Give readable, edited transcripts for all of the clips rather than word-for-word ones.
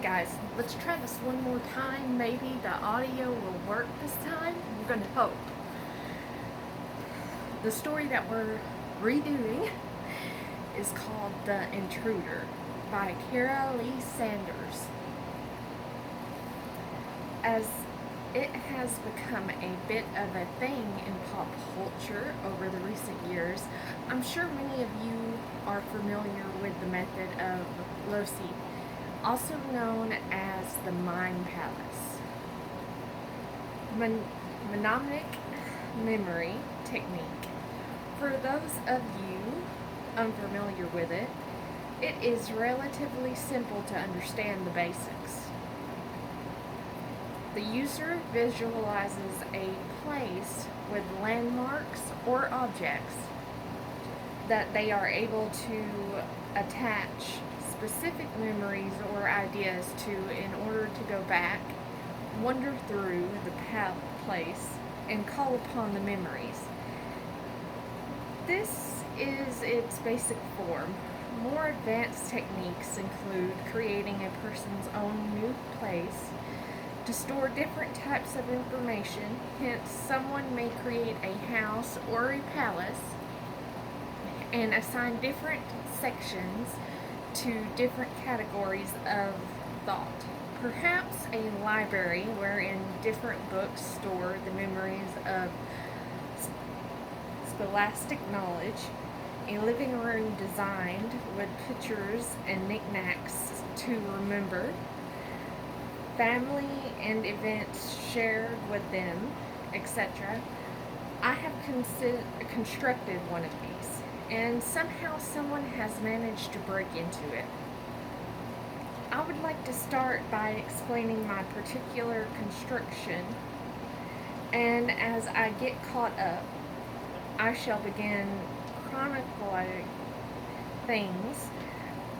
guys, let's try this one more time. Maybe the audio will work this time. I'm gonna hope. The story that we're redoing is called The Intruder by Kari Leigh Sanders. As it has become a bit of a thing in pop culture over the recent years, I'm sure many of you are familiar with the method of Loci, also known as the Mind Palace. Mnemonic memory technique. For those of you unfamiliar with it, it is relatively simple to understand the basics. The user visualizes a place with landmarks or objects that they are able to attach specific memories or ideas to in order to go back, wander through the place, and call upon the memories. This is its basic form. More advanced techniques include creating a person's own new place to store different types of information. Hence, someone may create a house or a palace and assign different sections to different categories of thought. Perhaps a library wherein different books store the memories of scholastic knowledge, a living room designed with pictures and knickknacks to remember, family and events shared with them, etc. I have constructed one of these, and somehow someone has managed to break into it. I would like to start by explaining my particular construction, and as I get caught up, I shall begin chronicling things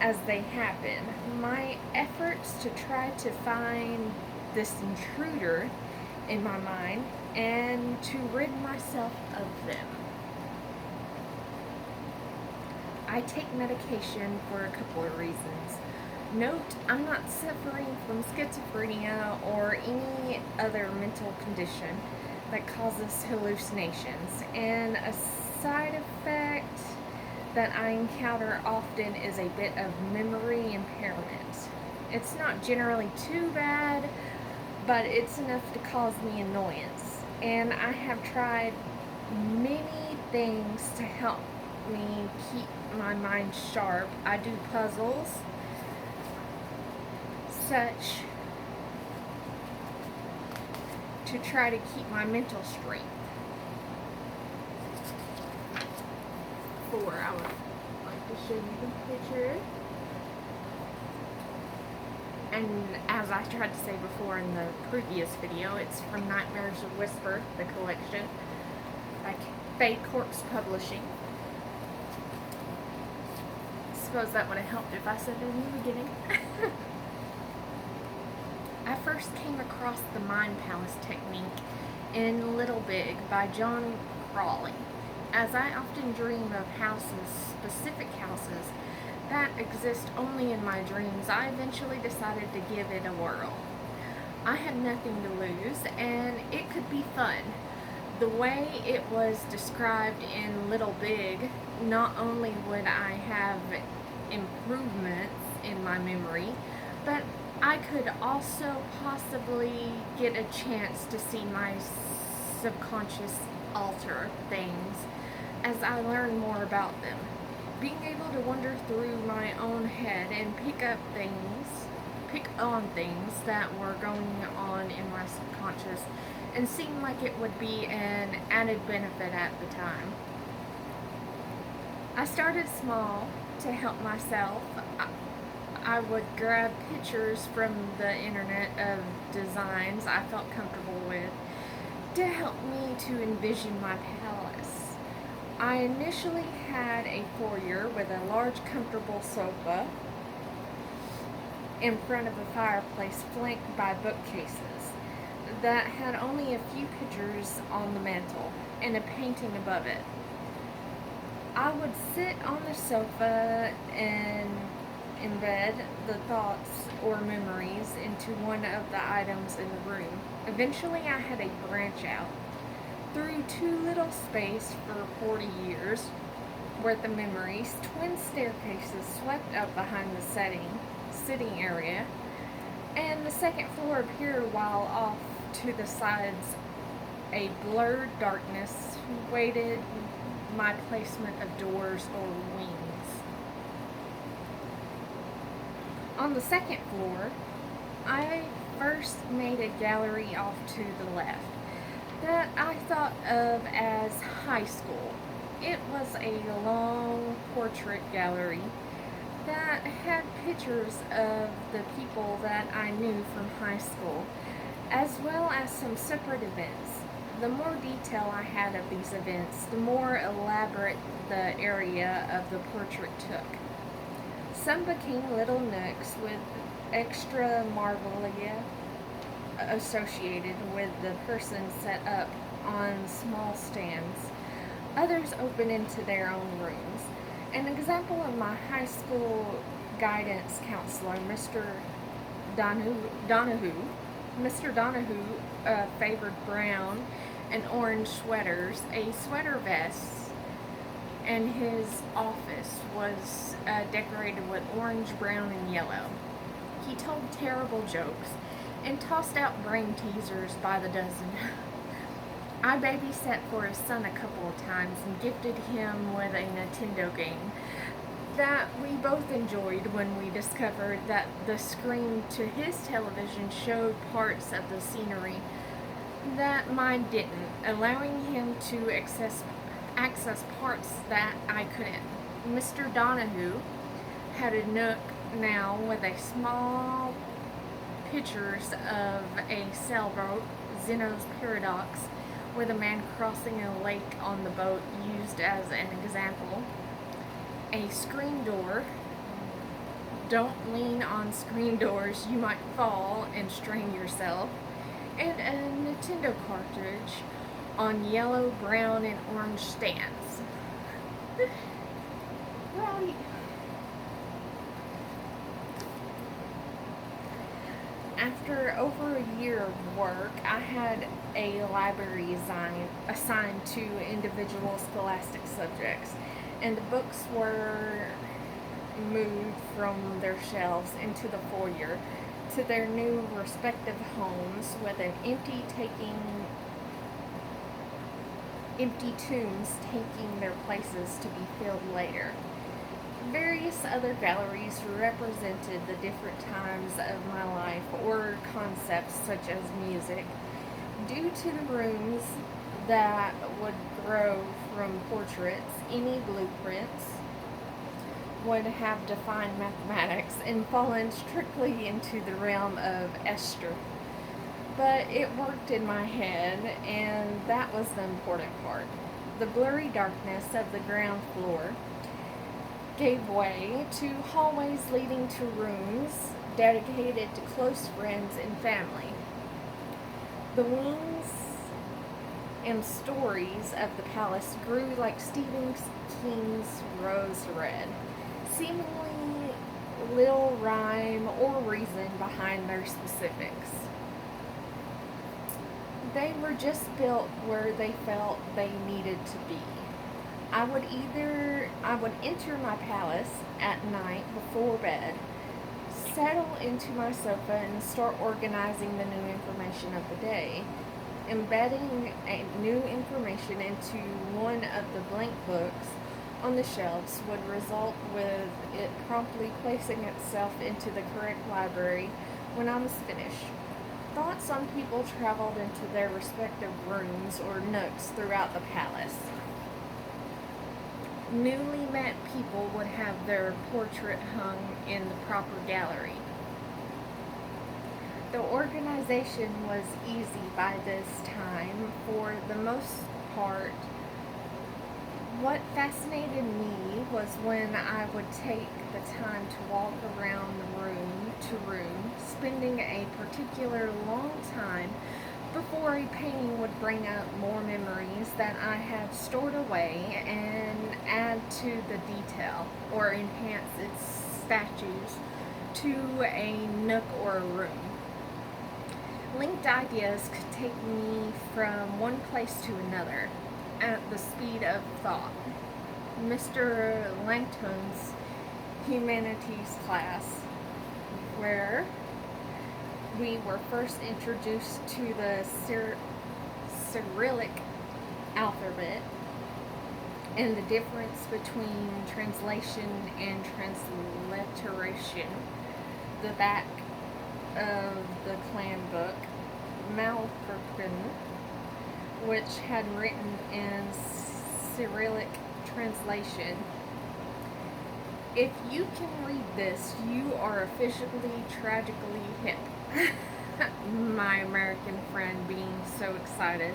as they happen. My efforts to try to find this intruder in my mind and to rid myself of them. I take medication for a couple of reasons. Note, I'm not suffering from schizophrenia or any other mental condition that causes hallucinations, and a side effect that I encounter often is a bit of memory impairment. It's not generally too bad, but it's enough to cause me annoyance, and I have tried many things to help me keep my mind sharp. I do puzzles, such to try to keep my mental strength. I would like to show you the picture. And as I tried to say before in the previous video, it's from Nightmare Whispers, the collection, by Fae Corps Publishing. I suppose that would have helped if I said it in the beginning. I first came across the Mind Palace technique in Little Big by John Crawley. As I often dream of houses, specific houses, that exist only in my dreams, I eventually decided to give it a whirl. I had nothing to lose, and it could be fun. The way it was described in Little Big, not only would I have improvements in my memory, but I could also possibly get a chance to see my subconscious alter things as I learn more about them. Being able to wander through my own head and pick on things that were going on in my subconscious, and seemed like it would be an added benefit at the time. I started small to help myself. I would grab pictures from the internet of designs I felt comfortable with to help me to envision my palace. I initially had a foyer with a large comfortable sofa in front of a fireplace flanked by bookcases that had only a few pictures on the mantel and a painting above it. I would sit on the sofa and embed the thoughts or memories into one of the items in the room. Eventually, I had a branch out through too little space for 40 years worth of memories. Twin staircases swept up behind the sitting area, and the second floor appeared while off to the sides a blurred darkness waited my placement of doors or wings. On the second floor, I first made a gallery off to the left that I thought of as high school. It was a long portrait gallery that had pictures of the people that I knew from high school, as well as some separate events. The more detail I had of these events, the more elaborate the area of the portrait took. Some became little nooks with extra marvelia associated with the person set up on small stands. Others opened into their own rooms. An example of my high school guidance counselor, Mr. Donahue. Mr. Donahue favored brown and orange sweaters, a sweater vest, and his office was decorated with orange, brown, and yellow. He told terrible jokes and tossed out brain teasers by the dozen. I babysat for his son a couple of times and gifted him with a Nintendo game that we both enjoyed when we discovered that the screen to his television showed parts of the scenery that mine didn't, allowing him to access parts that I couldn't. Mr. Donahue had a nook now with a small pictures of a sailboat, Zeno's Paradox, with a man crossing a lake on the boat used as an example. A screen door. Don't lean on screen doors, you might fall and strain yourself. And a Nintendo cartridge on yellow, brown, and orange stands. Right. After over a year of work, I had a library assigned to individual scholastic subjects, and the books were moved from their shelves into the foyer to their new respective homes, with an empty tombs taking their places to be filled later. Various other galleries represented the different times of my life or concepts such as music. Due to the rooms that would grow from portraits, any blueprints would have defined mathematics and fallen strictly into the realm of Esther. But it worked in my head, and that was the important part. The blurry darkness of the ground floor gave way to hallways leading to rooms dedicated to close friends and family. The wings and stories of the palace grew like Stephen King's Rose Red, seemingly little rhyme or reason behind their specifics. They were just built where they felt they needed to be. I would enter my palace at night before bed, settle into my sofa, and start organizing the new information of the day. Embedding new information into one of the blank books on the shelves would result with it promptly placing itself into the correct library when I was finished. Thoughts on people traveled into their respective rooms or nooks throughout the palace. Newly met people would have their portrait hung in the proper gallery. The organization was easy by this time for the most part. What fascinated me was when I would take the time to walk around the room to room, spending a particular long time before a painting would bring up more memories that I had stored away and add to the detail or enhance its statues to a nook or a room. Linked ideas could take me from one place to another at the speed of thought. Mr. Langton's humanities class, where we were first introduced to the Cyrillic alphabet and the difference between translation and transliteration. The back of the clan book, Malperkin, which had written in Cyrillic translation. If you can read this, you are officially tragically hip. My American friend being so excited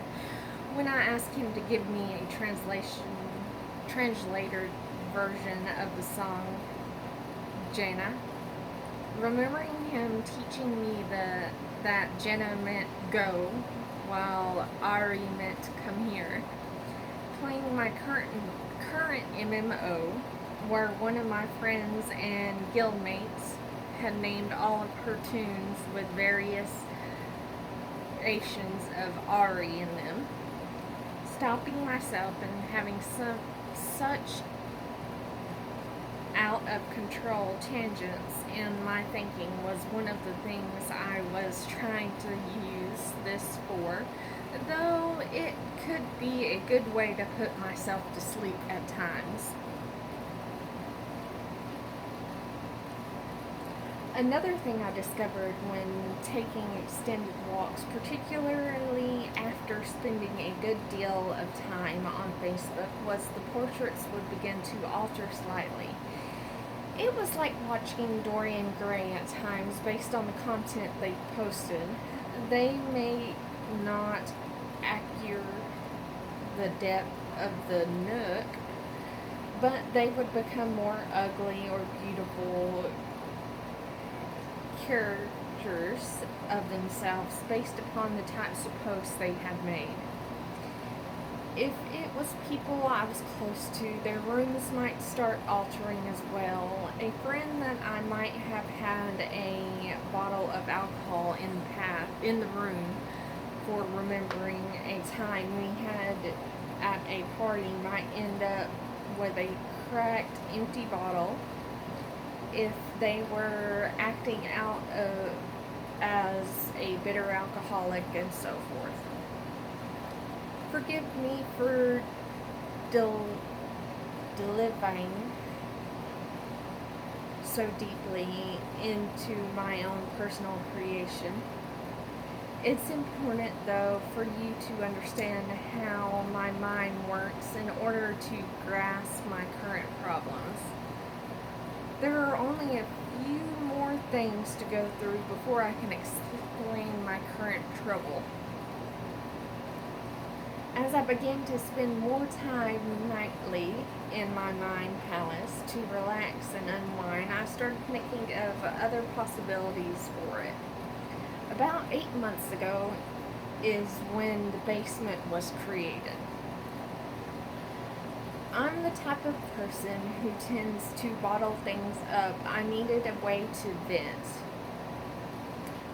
when I asked him to give me a translated version of the song Jenna. Remembering him teaching me that Jenna meant go, while Ari meant come here. Playing my current MMO, where one of my friends and guildmates had named all of her tunes with variations of Ari in them. Stopping myself and having such out of control tangents in my thinking was one of the things I was trying to use this for, though it could be a good way to put myself to sleep at times. Another thing I discovered when taking extended walks, particularly after spending a good deal of time on Facebook, was the portraits would begin to alter slightly. It was like watching Dorian Gray at times based on the content they posted. They may not accrue the depth of the nook, but they would become more ugly or beautiful characters of themselves based upon the types of posts they had made. If it was people I was close to, their rooms might start altering as well. A friend that I might have had a bottle of alcohol in the room for remembering a time we had at a party might end up with a cracked, empty bottle if they were acting out as a bitter alcoholic and so forth. Forgive me for delving so deeply into my own personal creation. It's important, though, for you to understand how my mind works in order to grasp my current problems. There are only a few more things to go through before I can explain my current trouble. As I began to spend more time nightly in my mind palace to relax and unwind, I started thinking of other possibilities for it. About 8 months ago is when the basement was created. I'm the type of person who tends to bottle things up. I needed a way to vent.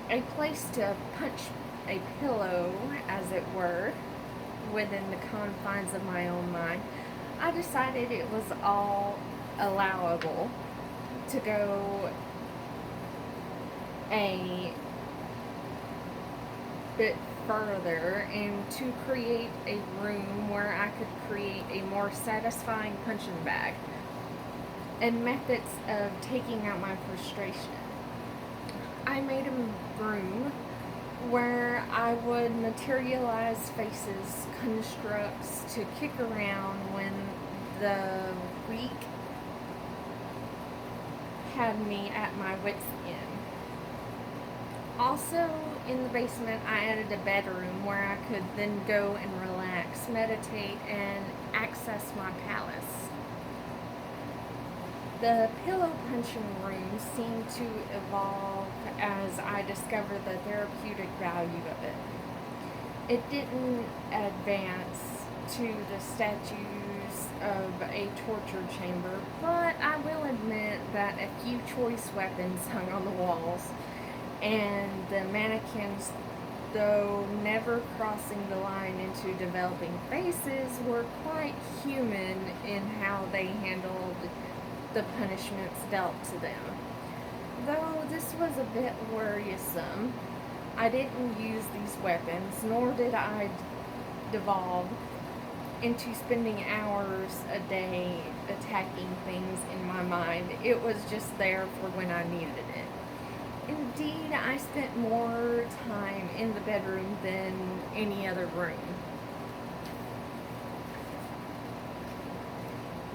A place to punch a pillow, as it were, within the confines of my own mind. I decided it was all allowable to go a bit further and to create a room where I could create a more satisfying punching bag and methods of taking out my frustration. I made a room where I would materialize faces, constructs to kick around when the week had me at my wit's end. Also, in the basement, I added a bedroom where I could then go and relax, meditate, and access my palace. The pillow punching room seemed to evolve as I discovered the therapeutic value of it. It didn't advance to the statues of a torture chamber, but I will admit that a few choice weapons hung on the walls, and the mannequins, though never crossing the line into developing faces, were quite human in how they handled the punishments dealt to them. Though this was a bit worrisome, I didn't use these weapons, nor did I devolve into spending hours a day attacking things in my mind. It was just there for when I needed it. Indeed, I spent more time in the bedroom than any other room.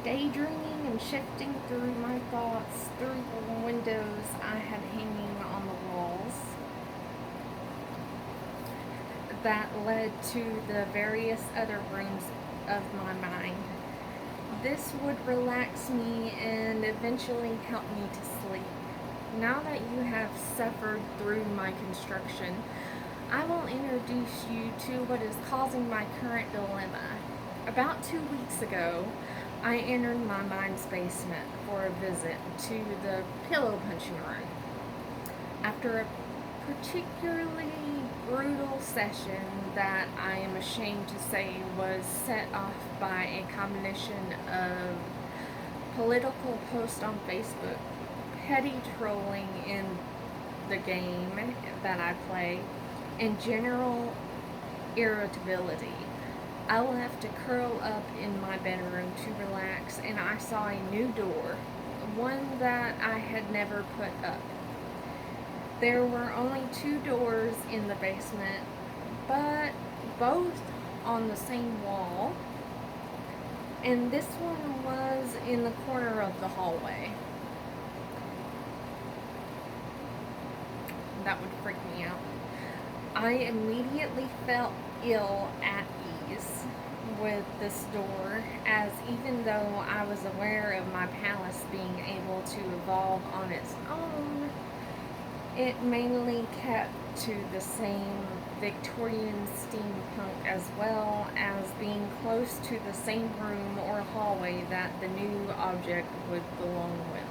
Daydreaming and shifting through my thoughts through the windows I had hanging on the walls that led to the various other rooms of my mind. This would relax me and eventually help me to sleep. Now that you have suffered through my construction, I will introduce you to what is causing my current dilemma. About 2 weeks ago, I entered my mind's basement for a visit to the pillow punching room. After a particularly brutal session that I am ashamed to say was set off by a combination of political posts on Facebook, petty trolling in the game that I play, and general irritability, I left to curl up in my bedroom to relax, and I saw a new door, one that I had never put up. There were only 2 doors in the basement, but both on the same wall, and this one was in the corner of the hallway. That would freak me out. I immediately felt ill at ease with this door, as even though I was aware of my palace being able to evolve on its own, it mainly kept to the same Victorian steampunk, as well as being close to the same room or hallway that the new object would belong with.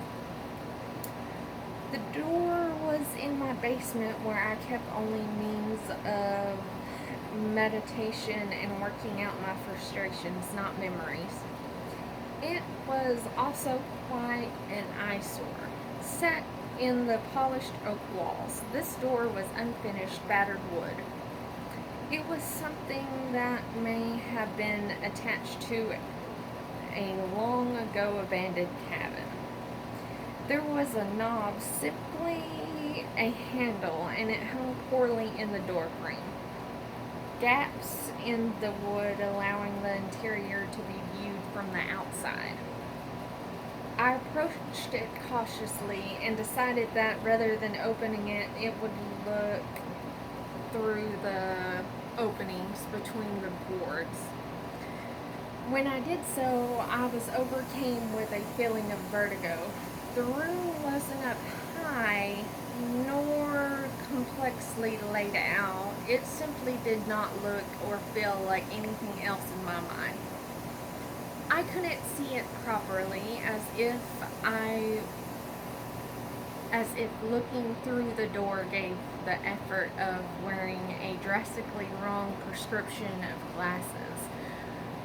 The door was in my basement, where I kept only means of meditation and working out my frustrations, not memories. It was also quite an eyesore. Set in the polished oak walls, this door was unfinished, battered wood. It was something that may have been attached to a long ago abandoned cabin. There was a knob, simply a handle, and it hung poorly in the door frame. Gaps in the wood allowing the interior to be viewed from the outside. I approached it cautiously and decided that rather than opening it, it would look through the openings between the boards. When I did so, I was overcome with a feeling of vertigo. The room wasn't up high, nor complexly laid out. It simply did not look or feel like anything else in my mind. I couldn't see it properly, as if looking through the door gave the effort of wearing a drastically wrong prescription of glasses.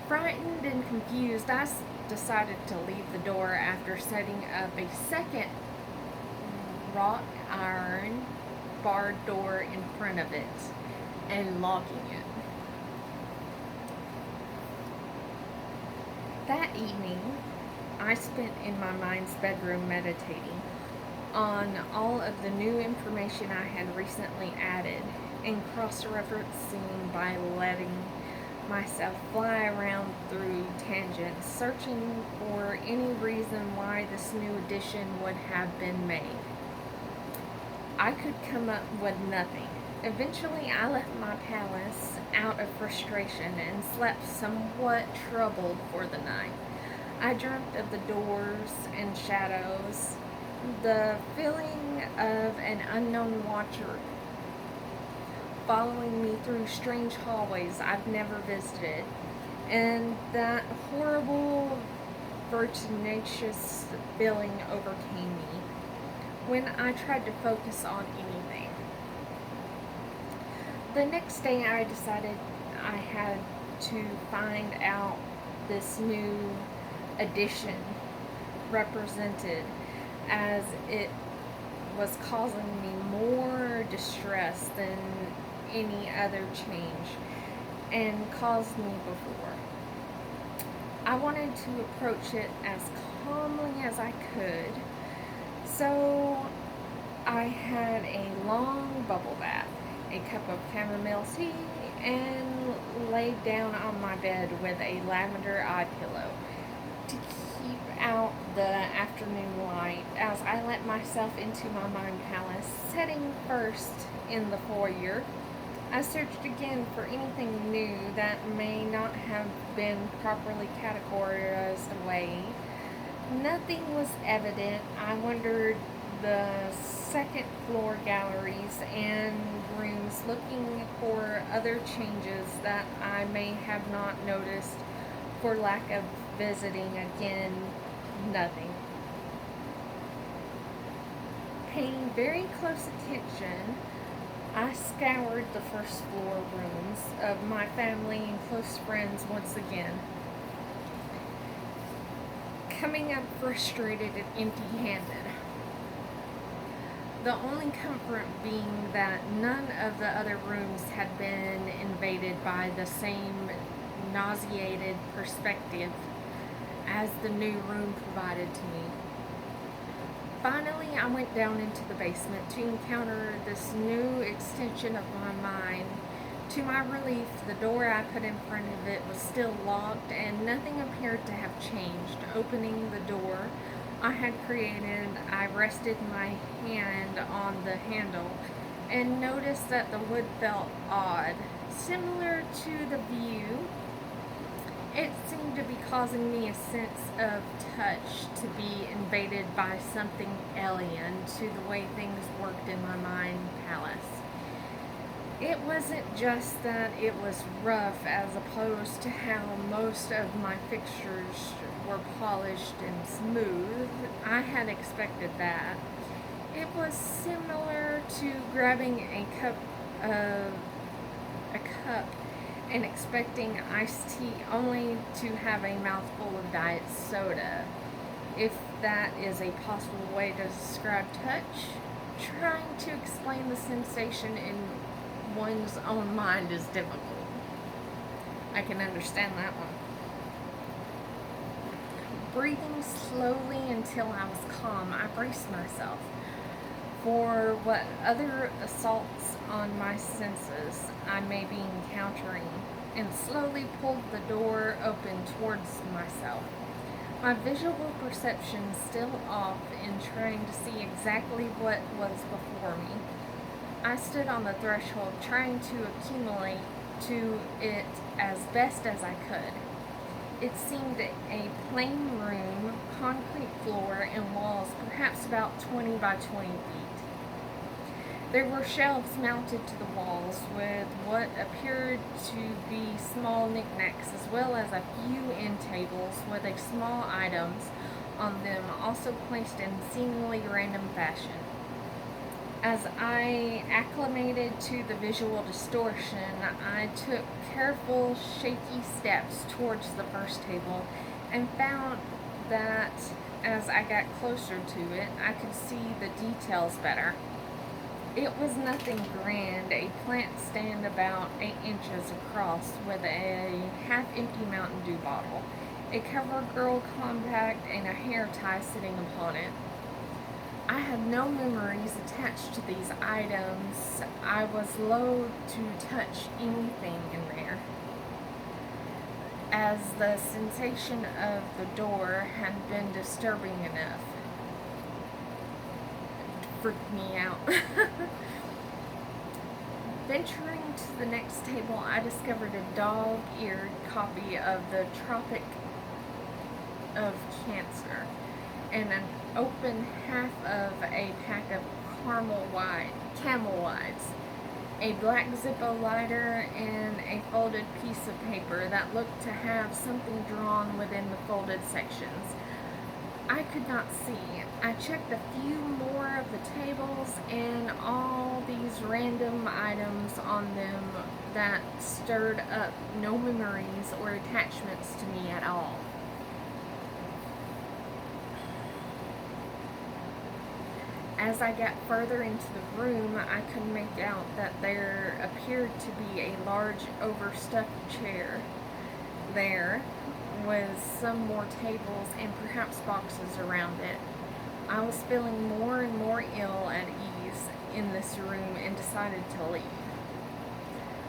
Frightened and confused, I decided to leave the door after setting up a second wrought iron barred door in front of it and locking it. That evening, I spent in my mind's bedroom meditating on all of the new information I had recently added, and cross-referencing by letting myself fly around through tangents, searching for any reason why this new addition would have been made. I could come up with nothing. Eventually, I left my palace out of frustration and slept somewhat troubled for the night. I dreamt of the doors and shadows, the feeling of an unknown watcher following me through strange hallways I've never visited, and that horrible, vertiginous feeling overcame me when I tried to focus on anything. The next day, I decided I had to find out this new edition represented, as it was causing me more distress than any other change and caused me before. I wanted to approach it as calmly as I could, so I had a long bubble bath, a cup of chamomile tea, and laid down on my bed with a lavender eye pillow to keep out the afternoon light as I let myself into my mind palace, setting first in the foyer. I searched again for anything new that may not have been properly categorized away. Nothing was evident. I wandered the second floor galleries and rooms looking for other changes that I may have not noticed for lack of visiting. Again, nothing. Paying very close attention, I scoured the first floor rooms of my family and close friends once again, coming up frustrated and empty-handed. The only comfort being that none of the other rooms had been invaded by the same nauseated perspective as the new room provided to me. Finally, I went down into the basement to encounter this new extension of my mind. To my relief, the door I put in front of it was still locked, and nothing appeared to have changed. Opening the door I had created, I rested my hand on the handle and noticed that the wood felt odd, similar to the view. It seemed to be causing me a sense of touch, to be invaded by something alien to the way things worked in my mind palace. It wasn't just that it was rough as opposed to how most of my fixtures were polished and smooth. I had expected that. It was similar to grabbing a cup and expecting iced tea only to have a mouthful of diet soda. If that is a possible way to describe touch, trying to explain the sensation in one's own mind is difficult. I can understand that one. Breathing slowly until I was calm, I braced myself for what other assaults on my senses I may be encountering, and slowly pulled the door open towards myself. My visual perception still off in trying to see exactly what was before me. I stood on the threshold trying to accumulate to it as best as I could. It seemed a plain room, concrete floor and walls perhaps about 20 by 20 feet. There were shelves mounted to the walls with what appeared to be small knickknacks, as well as a few end tables with a small items on them, also placed in seemingly random fashion. As I acclimated to the visual distortion, I took careful, shaky steps towards the first table and found that as I got closer to it, I could see the details better. It was nothing grand, a plant stand about 8 inches across with a half-empty Mountain Dew bottle, a CoverGirl compact, and a hair tie sitting upon it. I had no memories attached to these items. I was loath to touch anything in there, as the sensation of the door had been disturbing enough. It freaked me out. Venturing to the next table, I discovered a dog-eared copy of the Tropic of Cancer and an open half of a pack of Camel Whites. a black Zippo lighter, and a folded piece of paper that looked to have something drawn within the folded sections. I could not see. I checked a few more of the tables and all these random items on them that stirred up no memories or attachments to me at all. As I got further into the room, I could make out that there appeared to be a large overstuffed chair there, with some more tables and perhaps boxes around it. I was feeling more and more ill at ease in this room and decided to leave.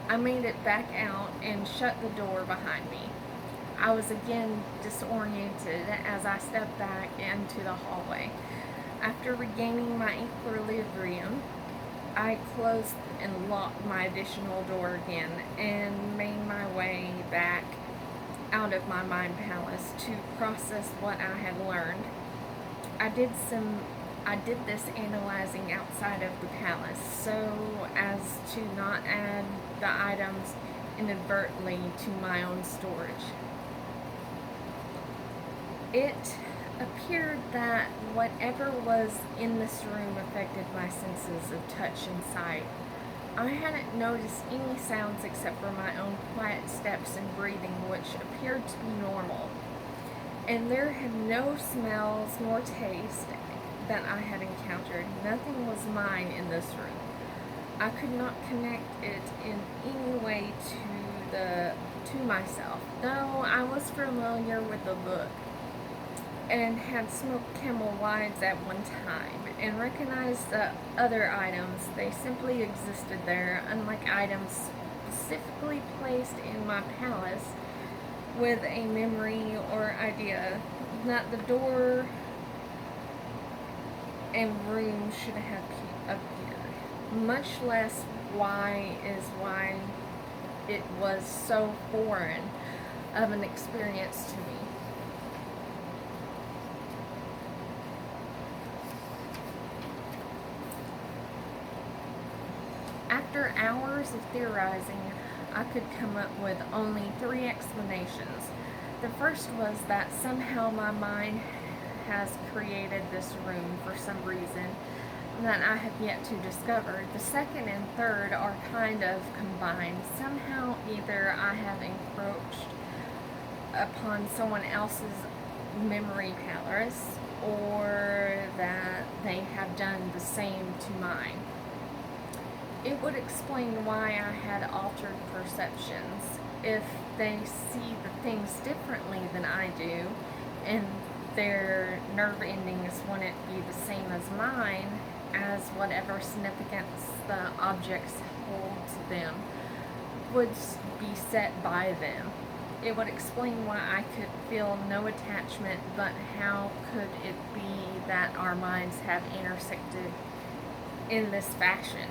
I made it back out and shut the door behind me. I was again disoriented as I stepped back into the hallway. After regaining my equilibrium, I closed and locked my additional door again and made my way back out of my mind palace to process what I had learned. I did this analyzing outside of the palace so as to not add the items inadvertently to my own storage. It appeared that whatever was in this room affected my senses of touch and sight. I hadn't noticed any sounds except for my own quiet steps and breathing, which appeared to be normal. And there had no smells nor taste that I had encountered. Nothing was mine in this room. I could not connect it in any way to myself, though I was familiar with the book and had smoked Camel Wides at one time and recognized the other items. They simply existed there, unlike items specifically placed in my palace with a memory or idea that the door and room should have appeared, much less why it was so foreign of an experience to me. After hours of theorizing, I could come up with only 3 explanations. The first was that somehow my mind has created this room for some reason that I have yet to discover. The second and third are kind of combined. Somehow either I have encroached upon someone else's memory palace or that they have done the same to mine. It would explain why I had altered perceptions. If they see the things differently than I do, and their nerve endings wouldn't be the same as mine, as whatever significance the objects hold to them would be set by them. It would explain why I could feel no attachment, but how could it be that our minds have intersected in this fashion?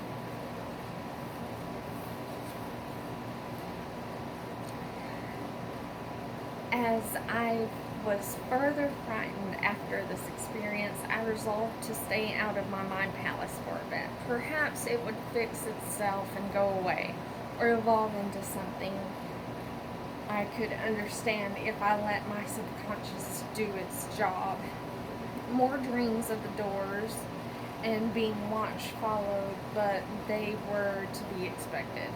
As I was further frightened after this experience, I resolved to stay out of my mind palace for a bit. Perhaps it would fix itself and go away, or evolve into something I could understand if I let my subconscious do its job. More dreams of the doors and being watched followed, but they were to be expected.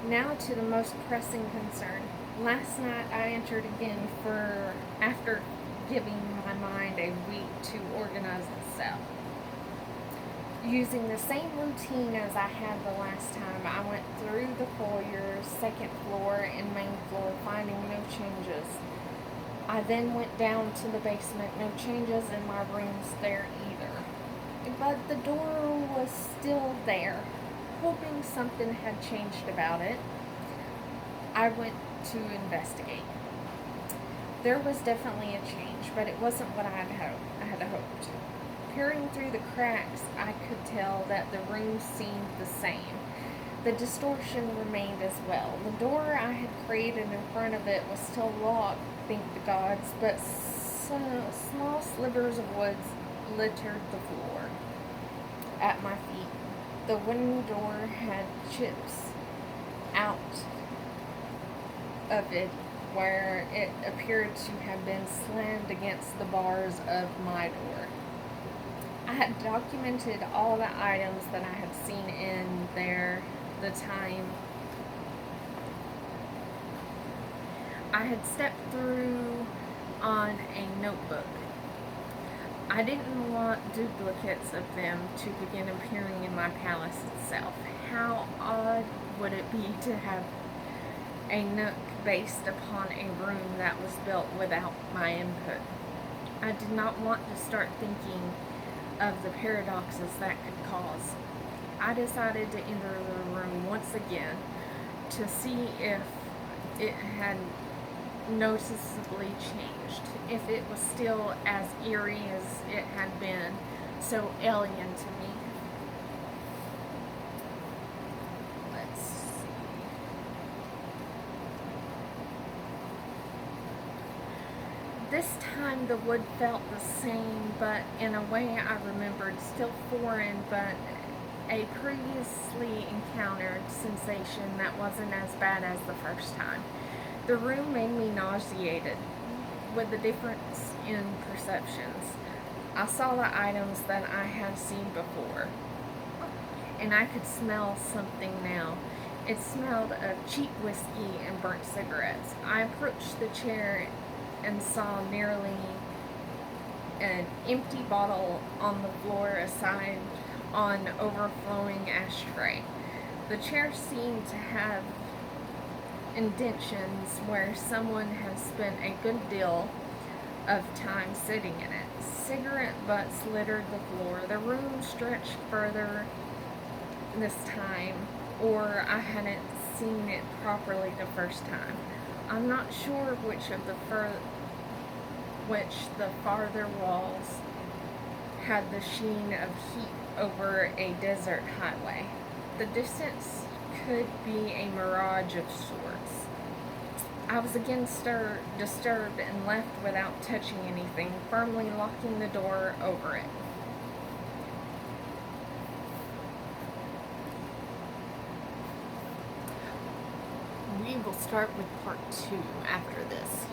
Now to the most pressing concern. Last night I entered again after giving my mind a week to organize itself. Using the same routine as I had the last time, I went through the foyer, second floor, and main floor, finding no changes. I then went down to the basement, no changes in my rooms there either. But the door was still there. Hoping something had changed about it, I went to investigate. There was definitely a change, but it wasn't what I had hoped. Peering through the cracks, I could tell that the room seemed the same. The distortion remained as well. The door I had created in front of it was still locked, thank the gods, but small slivers of wood littered the floor at my feet. The wooden door had chips out of it where it appeared to have been slammed against the bars of my door. I had documented all the items that I had seen in there, the time I had stepped through on a notebook. I didn't want duplicates of them to begin appearing in my palace itself. How odd would it be to have a nook based upon a room that was built without my input? I did not want to start thinking of the paradoxes that could cause. I decided to enter the room once again to see if it had noticeably changed, if it was still as eerie as it had been, so alien to me. Let's see. This time the wood felt the same, but in a way I remembered, still foreign, but a previously encountered sensation that wasn't as bad as the first time. The room made me nauseated with the difference in perceptions. I saw the items that I had seen before, and I could smell something now. It smelled of cheap whiskey and burnt cigarettes. I approached the chair and saw nearly an empty bottle on the floor aside on overflowing ashtray. The chair seemed to have indentions where someone has spent a good deal of time sitting in it. Cigarette butts littered the floor. The room stretched further this time, or I hadn't seen it properly the first time. I'm not sure which the farther walls had the sheen of heat over a desert highway. The distance could be a mirage of sorts. I was again disturbed and left without touching anything, firmly locking the door over it. We will start with part 2 after this.